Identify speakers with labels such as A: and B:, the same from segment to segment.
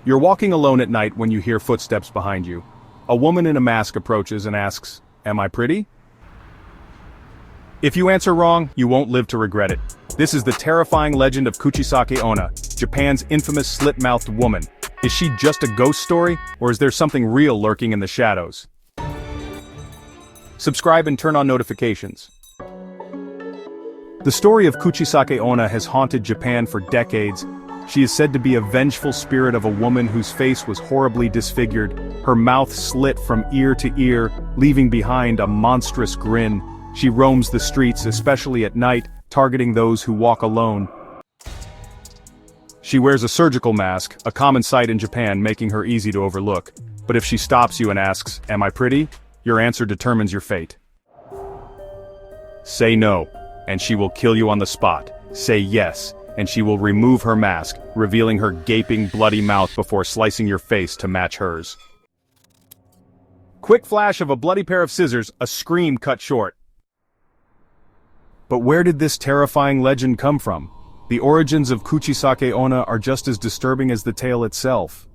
A: You're walking alone at night when you hear footsteps behind you. A woman in a mask approaches and asks, "Am I pretty?" If you answer wrong, you won't live to regret it. This is the terrifying legend of Kuchisake-Onna, Japan's infamous slit-mouthed woman. Is she just a ghost story, or is there something real lurking in the shadows? Subscribe and turn on notifications. The story of Kuchisake-Onna has haunted Japan for decades. She is said to be a vengeful spirit of a woman whose face was horribly disfigured, her mouth slit from ear to ear, leaving behind a monstrous grin. She roams the streets, especially at night, targeting those who walk alone. She wears a surgical mask, a common sight in Japan, making her easy to overlook. But if she stops you and asks, "Am I pretty?" your answer determines your fate. Say no, and she will kill you on the spot. Say yes, and she will remove her mask, revealing her gaping, bloody mouth before slicing your face to match hers. Quick flash of a bloody pair of scissors, a scream cut short. But where did this terrifying legend come from? The origins of Kuchisake-Onna are just as disturbing as the tale itself.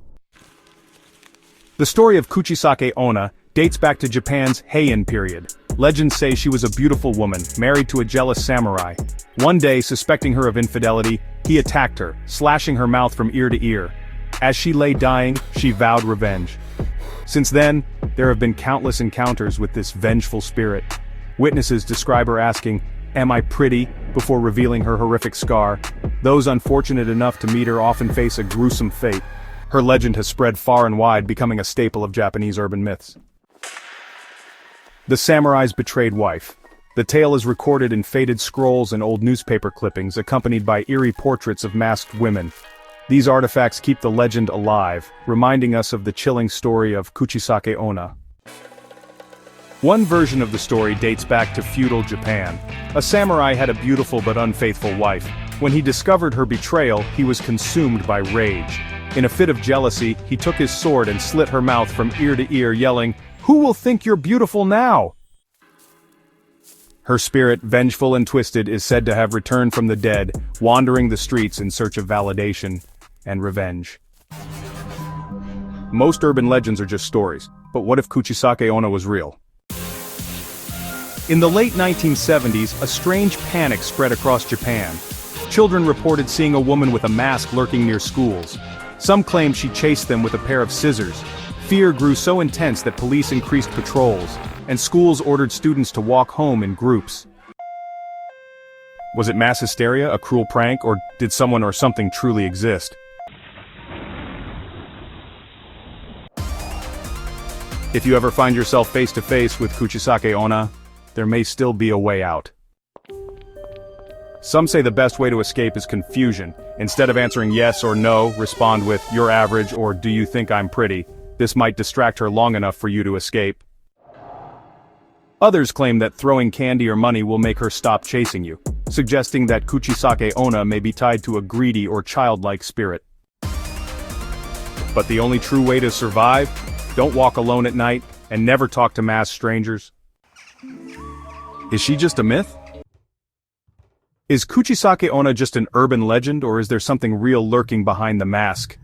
A: The story of Kuchisake-Onna dates back to Japan's Heian period. Legends say she was a beautiful woman, married to a jealous samurai. One day, suspecting her of infidelity, he attacked her, slashing her mouth from ear to ear. As she lay dying, she vowed revenge. Since then, there have been countless encounters with this vengeful spirit. Witnesses describe her asking, "Am I pretty?" before revealing her horrific scar. Those unfortunate enough to meet her often face a gruesome fate. Her legend has spread far and wide, becoming a staple of Japanese urban myths. The samurai's betrayed wife. The tale is recorded in faded scrolls and old newspaper clippings, accompanied by eerie portraits of masked women. These artifacts keep the legend alive, reminding us of the chilling story of Kuchisake-Onna. One version of the story dates back to feudal Japan. A samurai had a beautiful but unfaithful wife. When he discovered her betrayal, he was consumed by rage. In a fit of jealousy, he took his sword and slit her mouth from ear to ear, yelling, "Who will think you're beautiful now?" Her spirit, vengeful and twisted, is said to have returned from the dead, wandering the streets in search of validation and revenge. Most urban legends are just stories, but what if Kuchisake-Onna was real? In the late 1970s, a strange panic spread across Japan. Children reported seeing a woman with a mask lurking near schools. Some claimed she chased them with a pair of scissors. Fear grew so intense that police increased patrols, and schools ordered students to walk home in groups. Was it mass hysteria, a cruel prank, or did someone or something truly exist? If you ever find yourself face to face with Kuchisake-Onna, there may still be a way out. Some say the best way to escape is confusion. Instead of answering yes or no, respond with "You're average" or "Do you think I'm pretty?" This might distract her long enough for you to escape. Others claim that throwing candy or money will make her stop chasing you, suggesting that Kuchisake-Onna may be tied to a greedy or childlike spirit. But the only true way to survive? Don't walk alone at night, and never talk to masked strangers. Is she just a myth? Is Kuchisake-Onna just an urban legend, or is there something real lurking behind the mask?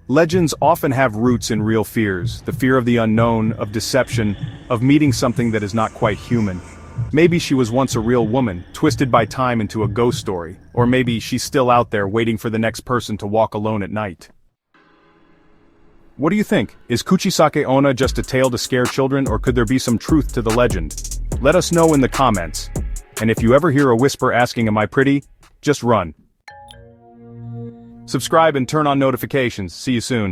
A: Legends often have roots in real fears, the fear of the unknown, of deception, of meeting something that is not quite human. Maybe she was once a real woman, twisted by time into a ghost story, or maybe she's still out there waiting for the next person to walk alone at night. What do you think? Is Kuchisake-Onna just a tale to scare children, or could there be some truth to the legend? Let us know in the comments. And if you ever hear a whisper asking, "Am I pretty?" just run. Subscribe and turn on notifications. See you soon.